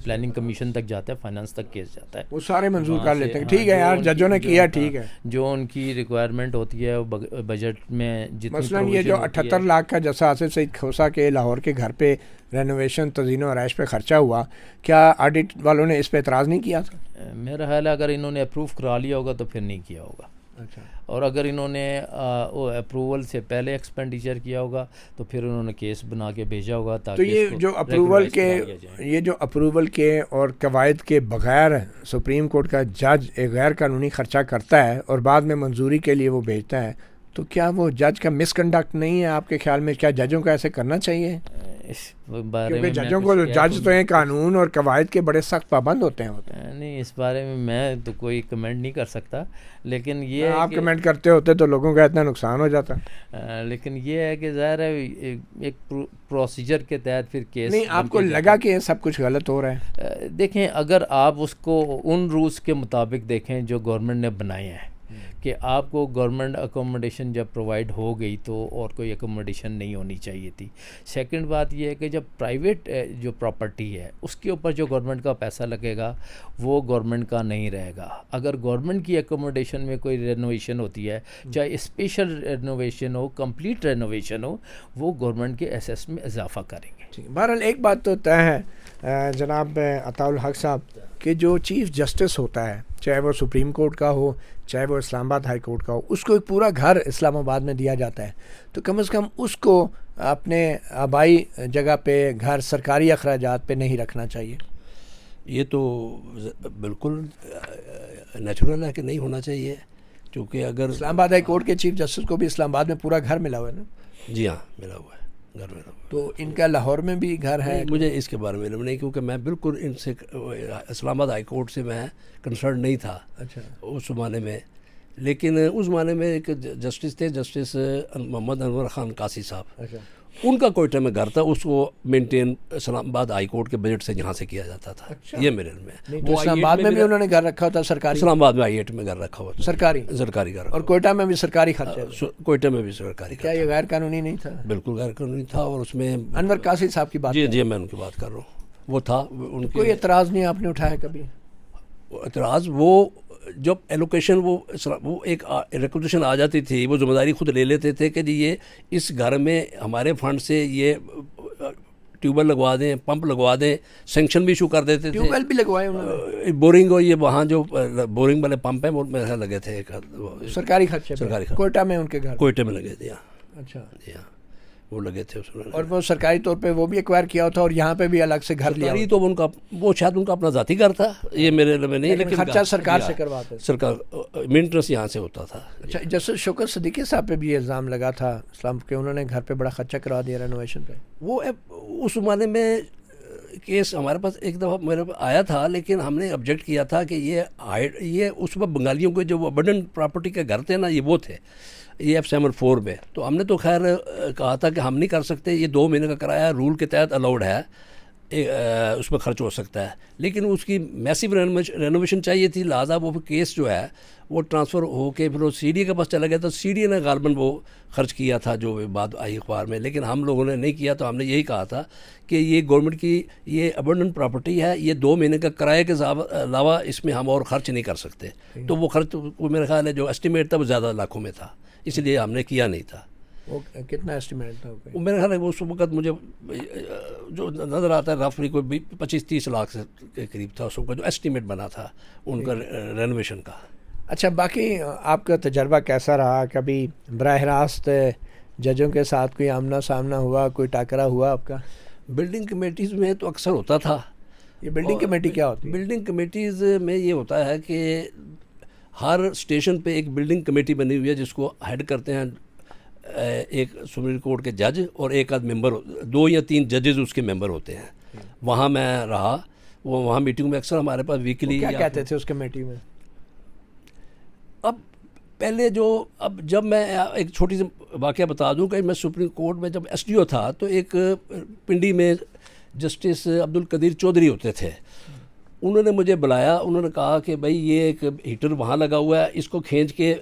प्लानिंग कमीशन तक जाता है, फाइनेंस तक केस जाता है, वो सारे मंजूर वहाँ कर से, लेते हैं। हाँ, ठीक है जो यार, उनकी- जजों ने जो- किया, हाँ, ठीक है। जो उनकी रिक्वायरमेंट होती है वो बजट में जितनी मसलन ये जो provision होती है- 78 लाख का जैसा आसिफ सईद खोसा के लाहौर के घर पे रेनोवेशन तज़ीन और आयश पे खर्चा हुआ, क्या ऑडिट वालों ने इस पे एतराज़ नहीं किया था? मेरा ख्याल है अगर इन्होंने अप्रूव करा लिया होगा तो फिर नहीं किया होगा, अच्छा, और अगर इन्होंने वो अप्रूवल से पहले एक्सपेंडिचर किया होगा तो फिर उन्होंने केस बना के भेजा होगा ताकि तो ये इसको जो अप्रूवल regularize करा लिया के जाए। ये जो अप्रूवल के और कवायद के बगैर सुप्रीम कोर्ट का जज एक गैर कानूनी खर्चा करता है और बाद में मंजूरी के लिए वो भेजता है, तो क्या वो जज का मिसकंडक्ट नहीं है आपके ख्याल में? क्या जजों को ऐसे करना चाहिए? इस बारे क्योंकि में मैं जजों कुछ को कह जज तो हैं कानून और कवायद के बड़े सख्त पाबंद होते हैं। नहीं, इस बारे में मैं तो कोई कमेंट नहीं कर सकता, लेकिन ये है आप कि- कमेंट करते होते तो लोगों का इतना नुकसान हो जाता। लेकिन ये है कि ज़ाहिर है एक प्रोसीजर के तहत फिर केस नहीं, आपको बनके लगा कि ये सब कुछ गलत हो रहा है? देखें, अगर आप उसको उन रूल्स के मुताबिक देखें जो गवर्नमेंट ने बनाए हैं कि आपको गवर्नमेंट अकोमोडेशन जब प्रोवाइड हो गई तो और कोई अकोमोडेशन नहीं होनी चाहिए थी। सेकंड बात यह है कि जब प्राइवेट जो प्रॉपर्टी है उसके ऊपर जो गवर्नमेंट का पैसा लगेगा वो गवर्नमेंट का नहीं रहेगा। अगर गवर्नमेंट की अकोमोडेशन में कोई रेनोवेशन होती है, चाहे स्पेशल रेनोवेशन हो, कंप्लीट रेनोवेशन हो, वो गवर्नमेंट के एसेस में इजाफा करेंगे। बहरहाल एक बात तो तय है जनाब अताउल हक साहब कि जो चीफ़ जस्टिस होता है, चाहे वो सुप्रीम कोर्ट का हो चाहे वो इस्लामाबाद हाई कोर्ट का हो, उसको एक पूरा घर इस्लामाबाद में दिया जाता है, तो कम से कम उसको अपने आबाई जगह पे घर सरकारी अखराजात पे नहीं रखना चाहिए। ये तो बिल्कुल नेचुरल है कि नहीं होना चाहिए, क्योंकि अगर इस्लामाबाद हाई कोर्ट के चीफ जस्टिस को भी इस्लामाबाद में पूरा घर मिला हुआ है ना? जी हाँ, मिला हुआ है, घर मिला हुआ है। तो इनका लाहौर में भी घर है? मुझे इसके बारे में नहीं, क्योंकि मैं बिल्कुल इनसे इस्लामाबाद हाई कोर्ट से मैं कंसर्न नहीं था अच्छा, उस ज़माने में लेकिन उस ज़माने में एक जस्टिस थे, जस्टिस मोहम्मद अनवर ख़ान कासी साहब, अच्छा, उनका कोयटा में घर था, उसको मेंटेन इस्लामाबाद हाई कोर्ट के बजट से यहाँ से किया जाता था। अच्छा। ये मेरे में नहीं तो इस्लामाबाद में भी उन्होंने घर रखा था सरकारी? इस्लामाबाद में I8 में घर रखा हुआ था, सरकारी सरकारी घर, और कोयटा में भी सरकारी खर्चे? कोयटा में भी सरकारी क्या ये गैर कानूनी नहीं था? बिल्कुल गैर कानूनी था। और उसमें अनवर कासी साहब की बात? जी जी, मैं उनकी बात कर रहा हूँ, वो था। उनके कोई एतराज़ नहीं आपने उठाया कभी? एतराज़ वो जब एलोकेशन वो एक रिक्वेजिशन आ जाती थी, वो जिम्मेदारी खुद ले लेते थे कि जी ये इस घर में हमारे फंड से ये ट्यूबवेल लगवा दें, पंप लगवा दें, सेंक्शन भी इशू कर देते थे। ट्यूबवेल भी लगवाए उन्होंने? बोरिंग हो, ये वहाँ जो बोरिंग वाले पंप हैं वो मेरे ख्याल लगे थे, सरकारी खर्चे? सरकारी खर्चे कोयटा में उनके घर? कोयटे में लगे थे, यहाँ। अच्छा, जी हाँ, वो लगे थे उसमें। और वो सरकारी तौर पे वो भी एक्वायर किया था और यहाँ पे भी अलग से घर लिया? सरकारी तो उनका, वो शायद उनका अपना ज़ाती घर था, ये मेरे में नहीं, लेकिन खर्चा सरकार से करवाते? सरकार मेंटेनेंस यहाँ से होता था। अच्छा, जैसे शौकत सिद्दीकी साहब पे भी इल्ज़ाम लगा था इस्लाम के, उन्होंने घर पे बड़ा खर्चा करवा दिया रेनोवेशन पे। वो उस ज़माने में केस हमारे पास एक दफ़ा मेरे पास आया था, लेकिन हमने ऑब्जेक्ट किया था कि ये उस वक्त बंगालियों के जो अबंडेंट प्रॉपर्टी के घर थे ना, ये वो थे, ये F74 में। तो हमने तो खैर कहा था कि हम नहीं कर सकते, ये 2 महीने का किराया रूल के तहत अलाउड है, उसमें खर्च हो सकता है, लेकिन उसकी मैसिव रेनोवेशन चाहिए थी। लिहाजा वो केस जो है वो ट्रांसफ़र होके फिर वो CDA के पास चला गया, तो CDA ने गालबन वो खर्च किया था जो बात आई अखबार में, लेकिन हम लोगों ने नहीं किया। तो हमने यही कहा था कि ये गवर्नमेंट की ये अबंडेंट प्रॉपर्टी है, ये 2 महीने का किराए के अलावा इसमें हम और खर्च नहीं कर सकते। तो वो खर्च मेरा ख्याल है जो एस्टिमेट था वो ज़्यादा लाखों में था, इसलिए हमने किया नहीं था। वो कितना एस्टिमेट था? वो मेरे ख्याल है वो उस वक्त मुझे जो नज़र आता है रफली कोई 25-30 लाख से के करीब था उस वक्त जो एस्टिमेट बना था उनका रेनोवेशन का। अच्छा, बाकी आपका तजर्बा कैसा रहा? कभी बराह रास्त जजों के साथ कोई आमना सामना हुआ, कोई टाकरा हुआ आपका? बिल्डिंग कमेटीज़ में तो अक्सर होता था। ये बिल्डिंग कमेटी क्या होती है? बिल्डिंग कमेटीज़ में ये होता है कि हर स्टेशन पे एक बिल्डिंग कमेटी बनी हुई है जिसको हेड करते हैं एक सुप्रीम कोर्ट के जज और एक आध मेंबर, 2 या 3 जजेस उसके मेंबर होते हैं। वहाँ मैं रहा, वो वहाँ मीटिंग में अक्सर हमारे पास वीकली। क्या कहते थे उस कमेटी में? अब पहले अब जब मैं एक छोटी सी वाक़या बता दूं कि मैं सुप्रीम कोर्ट में जब SDO था तो एक पिंडी में जस्टिस अब्दुल कदीर चौधरी होते थे, उन्होंने मुझे बुलाया। उन्होंने कहा कि भाई ये एक हीटर वहाँ लगा हुआ है, इसको खींच के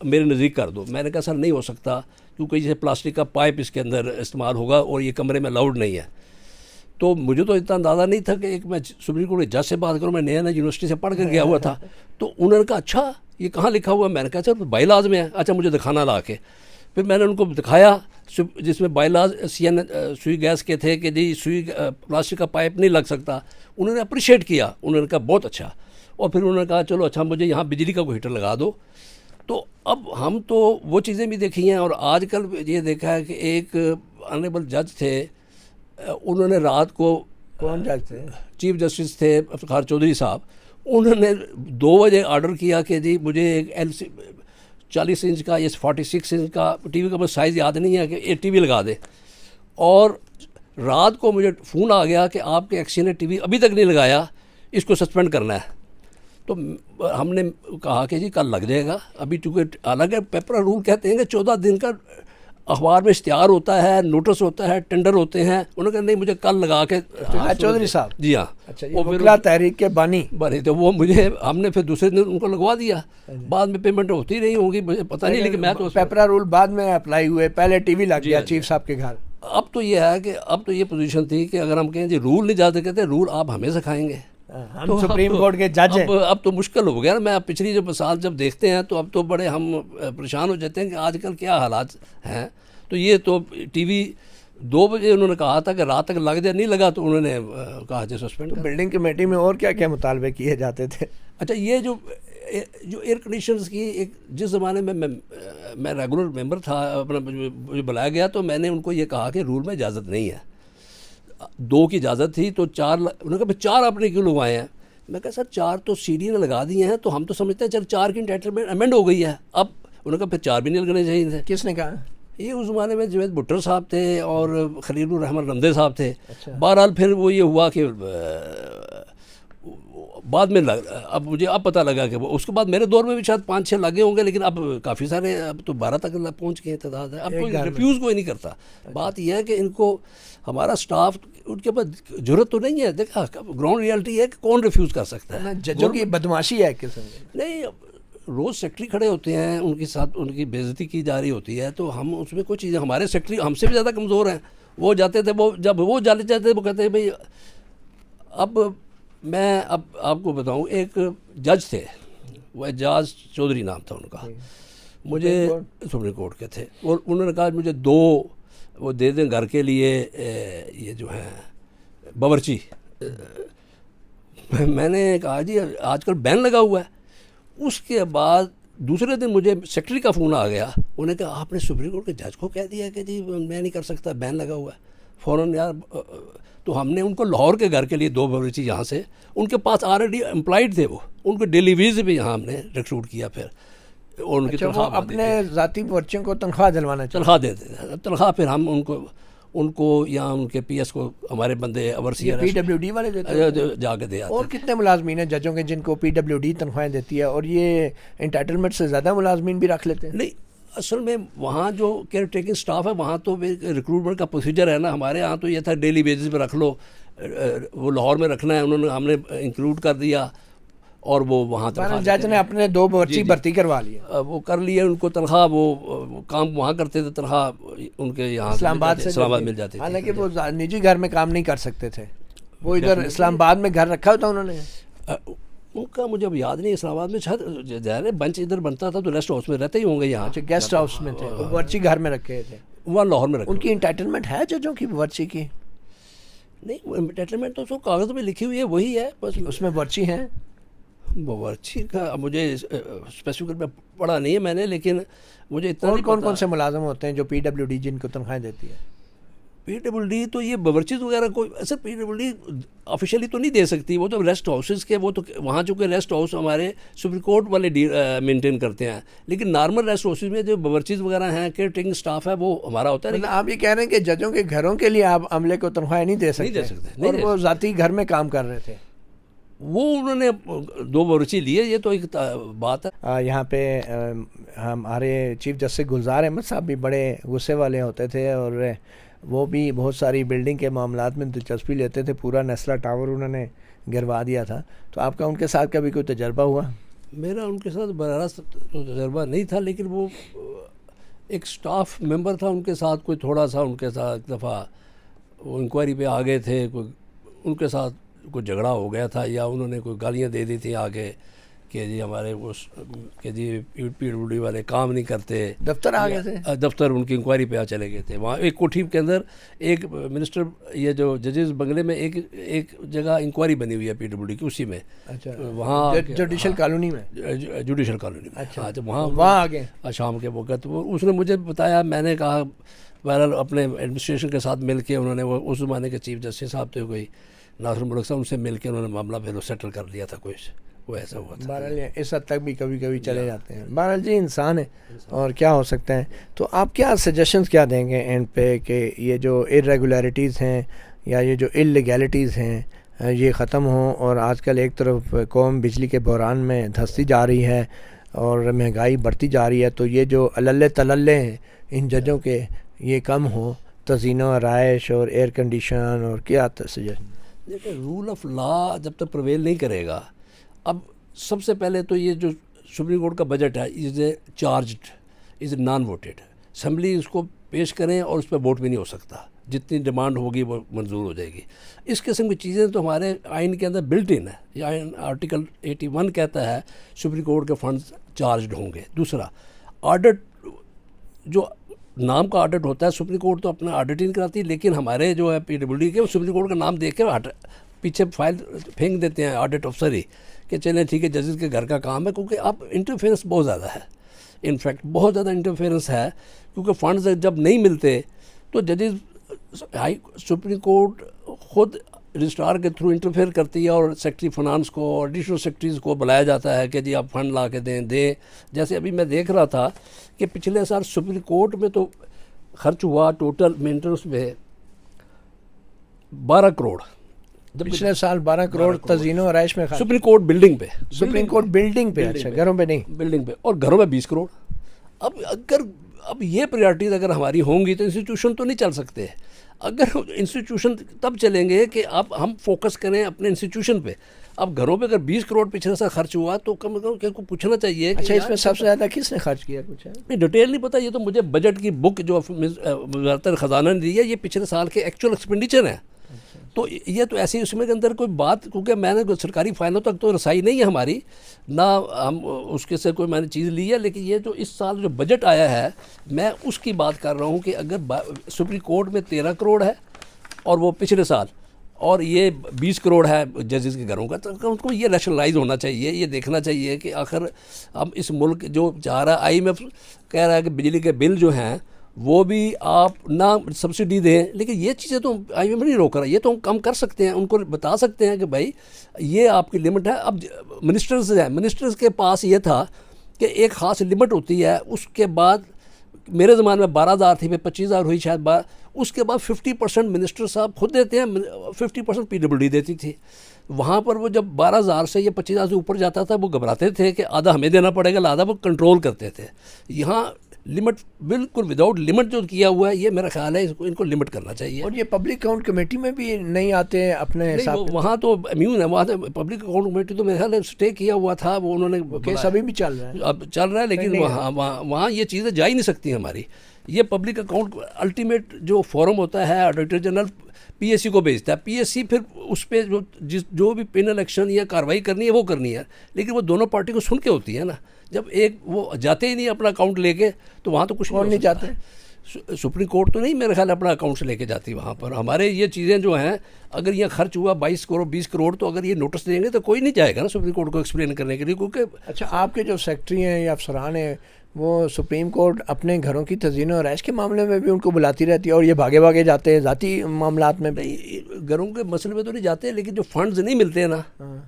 मेरे नज़दीक कर दो। मैंने कहा सर नहीं हो सकता, क्योंकि जैसे प्लास्टिक का पाइप इसके अंदर इस्तेमाल होगा और ये कमरे में अलाउड नहीं है। तो मुझे तो इतना अंदाज़ा नहीं था कि एक मैं सुप्रीम कोर्ट के जज से बात करूँ, मैं नया यूनिवर्सिटी से पढ़ कर गया हुआ था। तो उन्होंने कहा अच्छा ये कहाँ लिखा हुआ है? मैंने कहा सर बाईलाज में है। अच्छा मुझे दिखाना ला के, फिर मैंने उनको दिखाया जिसमें बाईलाज सुई गैस के थे कि जी सुई प्लास्टिक का पाइप नहीं लग सकता। उन्होंने अप्रिशिएट किया, उन्होंने कहा बहुत अच्छा। और फिर उन्होंने कहा चलो अच्छा मुझे यहाँ बिजली का कोई हीटर लगा दो। तो अब हम तो वो चीज़ें भी देखी हैं और आजकल ये देखा है कि एक ऑनरेबल जज थे, उन्होंने रात को, कौन जज थे? चीफ जस्टिस थे इफ्तिखार चौधरी साहब, उन्होंने 2 बजे ऑर्डर किया कि जी मुझे एक LC 40 इंच का या 46 इंच का टीवी का बस साइज़ याद नहीं है कि ये टीवी लगा दे। और रात को मुझे फ़ोन आ गया कि आपके एक्सी ने टीवी अभी तक नहीं लगाया, इसको सस्पेंड करना है। तो हमने कहा कि जी कल लग जाएगा। अभी चूँकि हालांकि पेपर रूल कहते हैं कि 14 दिन का अखबार में इश्तिहार होता है, नोटिस होता है, टेंडर होते हैं। उन्होंने कहा नहीं मुझे कल लगा के। चौधरी साहब? जी हाँ। अच्छा, ये वकीला तहरीक के बानी बने तो वो मुझे, हमने फिर दूसरे दिन उनको लगवा दिया। बाद में पेमेंट होती रही होगी मुझे पता नहीं, लेकिन मैं तो पेपरा रूल बाद में अप्लाई हुए, पहले टीवी लग गया चीफ साहब के घर। अब तो ये है कि अब तो ये पोजीशन थी कि अगर हम कहें जी रूल नहीं जाते, कहते रूल आप हमें सिखाएंगे। हम तो सुप्रीम कोर्ट के जज हैं। अब तो मुश्किल हो गया। मैं पिछली जो साल जब देखते हैं तो अब तो बड़े हम परेशान हो जाते हैं कि आजकल क्या हालात हैं। तो ये तो टीवी 2 बजे उन्होंने कहा था कि रात तक लग जाए, नहीं लगा तो उन्होंने कहा जी सस्पेंड। तो बिल्डिंग कमेटी में और क्या क्या मुतालबे किए जाते थे? अच्छा, ये जो एयर कंडीशनर्स की एक जिस ज़माने में मैं रेगुलर मेंबर था, अपना मुझे बुलाया गया तो मैंने उनको ये कहा कि रूल में इजाज़त नहीं है। 2 की इजाज़त थी तो 4, उन्होंने कहा 4 आपने क्यों लगवाए हैं? मैं कहा सर 4 तो CD ने लगा दिए हैं, तो हम तो समझते हैं चल 4 की एंटाइटलमेंट अमेंड हो गई है। अब उन्होंने कहा फिर 4 भी नहीं लगने चाहिए थे। किसने कहा? ये उस ज़माने में जवेद भुट्टर साहब थे और खलीलुर रहमान रमदे साहब थे। अच्छा। बहरहाल फिर वो ये हुआ कि बाद में अब मुझे अब पता लगा कि वो, उसके बाद मेरे दौर में भी शायद 5-6 लगे होंगे, लेकिन अब काफ़ी सारे, अब तो 12 तक पहुंच गए तादाद है। अब कोई रिफ्यूज़ कोई नहीं करता। बात यह है कि इनको हमारा स्टाफ, उनके पास जरूरत तो नहीं है। देखा ग्राउंड रियलिटी है कि कौन रिफ्यूज़ कर सकता है। जजों की बदमाशी है किस्म नहीं, रोज़ सेक्रेटरी खड़े होते हैं, उनके साथ उनकी बेइज्जती की जा रही होती है, तो हम उसमें कुछ चीज़ें, हमारे सेक्रेटरी हमसे भी ज़्यादा कमज़ोर हैं। वो जाते थे, वो जब वो जाते जाते वो कहते हैं भाई, अब मैं अब आपको बताऊं, एक जज थे, वो एजाज चौधरी नाम था उनका, मुझे सुप्रीम कोर्ट के थे, और उन्होंने कहा मुझे 2 वो दे दें घर के लिए, ये जो है बावर्ची। मैंने कहा जी आजकल बैन लगा हुआ है। उसके बाद दूसरे दिन मुझे सेक्रेटरी का फ़ोन आ गया, उन्होंने कहा आपने सुप्रीम कोर्ट के जज को कह दिया कि जी मैं नहीं कर सकता, बैन लगा हुआ है। फ़ौरन यार, तो हमने उनको लाहौर के घर के लिए 2 बावर्ची यहाँ से, उनके पास ऑलरेडी एम्प्लॉयड थे, वो उनको डेली वेज भी यहाँ हमने रिक्रूट किया फिर, और उनकी तनख्वाह अपने ज़ाती बच्चों को तनख्वाह दिलवाना, तनख्वाह देते थे। तनख्वाह फिर हम उनको यहाँ उनके पीएस को हमारे बंदे ओवरसीयर PWD वाले देते जाके दे आते। और कितने मुलाजमीन हैं जजों के जिनको PWD तनख्वाहें देती है, और ये एंटाइटलमेंट से ज़्यादा मुलाजमीन भी रख लेते हैं? नहीं, असल में वहाँ जो केयर टेकिंग स्टाफ है, वहाँ तो रिक्रूटमेंट का प्रोसीजर है ना। हमारे यहाँ तो ये था डेली बेसिस पे रख लो, वो लाहौर में रखना है, उन्होंने हमने इंक्लूड कर दिया, और वो वहाँ जज ने अपने 2 बावर्ची भर्ती करवा लिया, वो कर लिए, उनको तनख्वाह, वो काम वहाँ करते थे, तनख्वाह उनके यहाँ इस्लामाबाद मिल जाती थी। हालांकि वो निजी घर में काम नहीं कर सकते थे, वो इधर इस्लामाबाद में घर रखा होता उन्होंने। उनका मुझे अब याद नहीं, इस्लामाबाद में शायद ज़ाहिर बंच इधर बनता था तो रेस्ट हाउस में रहते ही होंगे यहाँ। अच्छा, गेस्ट हाउस में थे, बावर्ची घर में रखे थे, वहाँ लाहौर में रखे। उनकी इंटाइटलमेंट है जजों की बावर्ची की? नहीं, इंटाइटलमेंट तो उसको कागज़ में लिखी हुई है, वही है बस। उसमें बावर्ची हैं? बावर्ची का मुझे स्पेसिफिक में पढ़ा नहीं है मैंने, लेकिन मुझे इतना नहीं कौन से मुलाजम होते हैं जो PWD जिनको तनख्वाहें देती है? PWD तो ये बावर्ची वगैरह कोई ऐसे PWD ऑफिशियली तो नहीं दे सकती, वो तो रेस्ट हाउसेस के, वो तो वहाँ चूँकि रेस्ट हाउस हमारे सुप्रीम कोर्ट वाले मेंटेन करते हैं, लेकिन नॉर्मल रेस्ट हाउसेस में जो बावर्चीज़ वगैरह हैं, केयर टेकिंग स्टाफ है, वो हमारा होता है। मतलब आप ये कह रहे हैं कि जजों के घरों के लिए आप अमले को तनख्वाहें नहीं दे सकते? और वो ज़ाती घर में काम कर रहे थे, वो उन्होंने 2 बावर्ची लिए, ये तो एक बात है। यहाँ पे हमारे चीफ जस्टिस गुलजार अहमद साहब भी बड़े गुस्से वाले होते थे, और वो भी बहुत सारी बिल्डिंग के मामलात में दिलचस्पी लेते थे। पूरा नेस्ला टावर उन्होंने गिरवा दिया था। तो आपका उनके साथ कभी कोई तजर्बा हुआ? मेरा उनके साथ बराह तजर्बा नहीं था, लेकिन वो एक स्टाफ मेंबर था उनके साथ, कोई थोड़ा सा उनके साथ एक दफ़ा वो इंक्वायरी पे आ गए थे, कोई उनके साथ कोई झगड़ा हो गया था, या उन्होंने कोई गालियाँ दे दी थी आगे कि जी हमारे उस कि जी PWD वाले काम नहीं करते। दफ्तर आ गए थे? दफ्तर उनकी इंक्वायरी पे आ चले गए थे। वहाँ एक कोठी के अंदर एक मिनिस्टर, ये जो जजेस बंगले में एक जगह इंक्वायरी बनी हुई है PWD की, उसी में। अच्छा, वहाँ जुडिशल कॉलोनी में? जुडिशल कॉलोनी में। अच्छा, तो वहाँ आ गए शाम के वक्त। वो उसने मुझे बताया, मैंने कहा बहरहाल अपने एडमिनिस्ट्रेशन के साथ मिल के उन्होंने, वो उस ज़माने के चीफ जस्टिस साहब थे कोई नासिर मुल्क साहब, उनसे मिल के उन्होंने मामला फिर सेटल कर लिया था, कुछ वो ऐसा हुआ था। बहरहाल इस हद तक भी कभी कभी चले जाते हैं। बहरहाल जी, इंसान है और क्या हो सकता है। तो आप क्या सजेशंस क्या देंगे एंड पे कि ये जो इरेगुलरिटीज़ हैं या ये जो इलीगैलिटीज़ हैं ये ख़त्म हों, और आजकल एक तरफ कौम बिजली के बहरान में धंसती जा रही है और महंगाई बढ़ती जा रही है, तो ये जो अल्ले तलल्ले हैं इन जजों के, ये कम हो, तज़ीन व आराइश और एयर कंडीशन, और क्या सजेशन? देखिए, रूल ऑफ लॉ जब तक प्रिवेल नहीं करेगा, अब सबसे पहले तो ये जो सुप्रीम कोर्ट का बजट है, is a charged, is non voted. Assembly इसको पेश करें और उस पर वोट भी नहीं हो सकता, जितनी डिमांड होगी वो मंजूर हो जाएगी। इस किस्म की चीज़ें तो हमारे आइन के अंदर बिल्ट इन है। ये आइन आर्टिकल 81 कहता है सुप्रीम कोर्ट के फंड्स चार्ज्ड होंगे। दूसरा, ऑडिट, जो नाम का ऑडिट होता है, सुप्रीम कोर्ट तो अपना ऑडिट नहीं कराती, लेकिन हमारे जो है PWD के, सुप्रीम कोर्ट का नाम देख के पीछे फाइल फेंक देते हैं ऑडिट अफसर ही कि चलें ठीक है, जजेस के घर का काम है, क्योंकि अब इंटरफेरेंस बहुत ज़्यादा है। इनफैक्ट बहुत ज़्यादा इंटरफेरेंस है, क्योंकि फंड्स जब नहीं मिलते तो जजेस, सुप्रीम कोर्ट खुद रजिस्ट्रार के थ्रू इंटरफेयर करती है, और सेक्रेटरी फाइनेंस को और एडिशनल सेक्रेटरीज़ को बुलाया जाता है कि जी आप फंड ला के दें। जैसे अभी मैं देख रहा था कि पिछले साल सुप्रीम कोर्ट में तो खर्च हुआ टोटल मेंटेनेंस में 12 करोड़ पिछले साल 12 करोड़ तजीनो और आयश में खर्च। सुप्रीम कोर्ट बिल्डिंग पे, सुप्रीम कोर्ट बिल्डिंग पे, अच्छा घरों पे नहीं, बिल्डिंग पे, और घरों में 20 करोड़। अब ये प्रायोरिटीज अगर हमारी होंगी तो इंस्टीट्यूशन तो नहीं चल सकते। अगर इंस्टीट्यूशन तब चलेंगे कि अब हम फोकस करें अपने इंस्टीट्यूशन पे। अब घरों पे अगर 20 करोड़ पिछले साल खर्च हुआ तो कम से कम पूछना चाहिए। अच्छा, इसमें सबसे ज़्यादा किसने खर्च किया, कुछ है? नहीं, डिटेल नहीं पता। ये तो मुझे बजट की बुक जो वज़ारत ख़जाना ने दी है, ये पिछले साल के एक्चुअल एक्सपेंडिचर हैं। तो ये तो ऐसे ही उसमें के अंदर कोई बात, क्योंकि मैंने सरकारी फाइलों तक तो रसाई नहीं है हमारी, ना हम उसके से कोई मैंने चीज़ ली है। लेकिन ये जो इस साल जो बजट आया है, मैं उसकी बात कर रहा हूँ कि अगर सुप्रीम कोर्ट में 13 करोड़ है और वो पिछले साल, और ये 20 करोड़ है जजेस के घरों का, तो उनको ये रैशनलाइज होना चाहिए। ये देखना चाहिए कि आखिर हम इस मुल्क जो चाह रहा है, IMF कह रहा है कि बिजली के बिल जो हैं वो भी आप ना सब्सिडी दें, लेकिन ये चीज़ें तो IMF नहीं रोक रहा। ये तो हम कम कर सकते हैं, उनको बता सकते हैं कि भाई ये आपकी लिमिट है। अब मिनिस्टर्स हैं, मिनिस्टर्स के पास ये था कि एक ख़ास लिमिट होती है, उसके बाद मेरे ज़माने में 12,000 थी, फिर 25,000 हुई शायद, उसके बाद 50% मिनिस्टर साहब खुद देते हैं, 50% PWD देती थी। वहाँ पर वो जब 12,000 से या 25,000 से ऊपर जाता था, वो घबराते थे कि आधा हमें देना पड़ेगा, आधा वो कंट्रोल करते थे। यहाँ लिमिट बिल्कुल विदाउट लिमिट जो किया हुआ है, ये मेरा ख्याल है इनको लिमिट करना चाहिए। और ये पब्लिक अकाउंट कमेटी में भी नहीं आते हैं अपने हिसाब, वहाँ तो इम्यून है, वहाँ तो पब्लिक अकाउंट कमेटी तो मेरे ख्याल है स्टे किया हुआ था, वो उन्होंने केस अभी भी चल रहा है, अब चल रहा है। लेकिन वहाँ ये चीज़ें जा ही नहीं सकती हमारी। ये पब्लिक अकाउंट अल्टीमेट जो फोरम होता है, ऑडिटर जनरल PSC को भेजता है, PSC फिर उस पर जो भी पेनल एक्शन या कार्रवाई करनी है वो करनी है, लेकिन वो दोनों पार्टी को सुन के होती है ना। जब एक वो जाते ही नहीं अपना अकाउंट लेके, तो वहाँ तो कुछ नहीं जाते। सुप्रीम कोर्ट तो नहीं मेरे ख्याल अपना अकाउंट से लेके जाती वहाँ पर। हमारे ये चीज़ें जो हैं, अगर यहाँ खर्च हुआ 22 करोड़ 20 करोड़, तो अगर ये नोटिस देंगे तो कोई नहीं जाएगा ना सुप्रीम कोर्ट को एक्सप्लेन करने के लिए, क्योंकि अच्छा, आपके जो सेक्रेटरी हैं या अफसरान हैं, वो सुप्रीम कोर्ट अपने घरों की तज़ीन और रैश के मामले में भी उनको बुलाती रहती है, और ये भागे भागे जाते हैं ज़ाती मामलात में। घरों के मसले में तो नहीं जाते, लेकिन जो फंड्स नहीं मिलते हैं ना,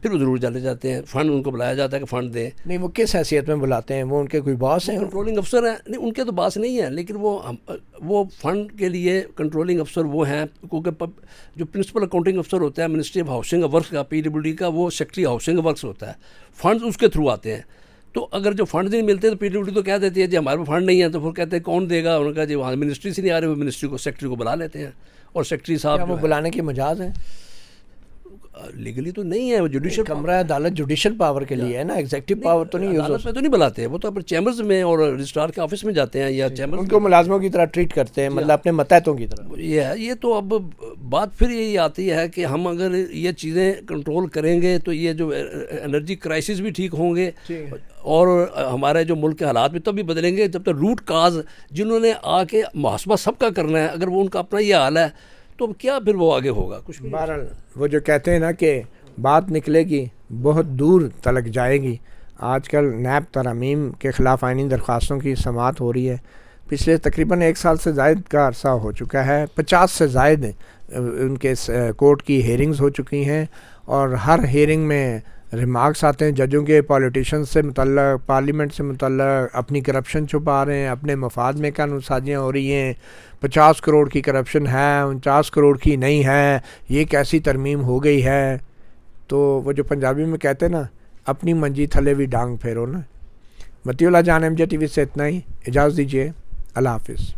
फिर वो ज़रूर चले जाते हैं। फंड उनको बुलाया जाता है कि फ़ंड दें। नहीं, वो किस हैसियत में बुलाते हैं? वो उनके कोई बॉस हैं, कंट्रोलिंग अफसर हैं? नहीं, उनके तो बॉस नहीं है, लेकिन वो फंड के लिए कंट्रोलिंग अफसर वो हैं, क्योंकि जो प्रिंसिपल अकाउंटिंग अफसर होता है मिनिस्ट्री ऑफ हाउसिंग वर्क्स का, PWD का, वो सेक्रेटरी हाउसिंग वर्क्स होता है। फंड्स उसके थ्रू आते हैं। तो अगर जो फंड नहीं मिलते तो PWD तो कह देती है जी हमारे पास फंड नहीं है, तो फिर कहते हैं कौन देगा? उन्होंने कहा जी वहाँ मिनिस्ट्री से नहीं आ रहे, वो मिनिस्ट्री को सेक्रेटरी को बुला लेते हैं, और सेक्रेटरी साहब वो बुलाने की मजाज है? लीगली तो नहीं है, वो जुडिशल कमरा अदालत जुडिशल पावर के लिए है ना, एग्जीक्यूटिव पावर तो नहीं। अदालत में तो नहीं बुलाते, वो तो अपने चैम्बर्स में और रजिस्ट्रार के ऑफिस में जाते हैं, या चैम्बर्स उनको मुलाजमों की तरह ट्रीट करते हैं, मतलब अपने मतहतों की तरह। ये तो अब बात फिर यही आती है कि हम अगर ये चीज़ें कंट्रोल करेंगे तो ये जो एनर्जी क्राइसिस भी ठीक होंगे, और हमारे जो मुल्क के हालात भी तब भी बदलेंगे जब तक रूट काज जिन्होंने आके मुहासबा सबका करना है, अगर वो उनका अपना ये हाल है तो क्या फिर वो आगे होगा? कुछ भी। बहरहाल वो जो कहते हैं ना कि बात निकलेगी बहुत दूर तलक जाएगी। आजकल नैब तरमीम के ख़िलाफ़ आइनी दरख्वास्तों की समाअत हो रही है। पिछले तकरीबन 1 साल से ज़ायद का अरसा हो चुका है, 50 से ज़ायद उनके कोर्ट की हेयरिंग्स हो चुकी हैं, और हर हेयरिंग में रिमार्क्स आते हैं जजों के, पॉलिटिशियन से मुतल्लक, पार्लियामेंट से मुतल्लक, अपनी करप्शन छुपा रहे हैं, अपने मफाद में कानूनसाजियाँ हो रही हैं। 50 करोड़ की करप्शन है, 49 करोड़ की नहीं है, ये कैसी तरमीम हो गई है? तो वो जो पंजाबी में कहते हैं ना, अपनी मंजी थले भी डांग फेरो ना। मतीउल्लाह जान MJ TV से इतना ही, इजाज़त दीजिए, अल्लाह हाफिज़।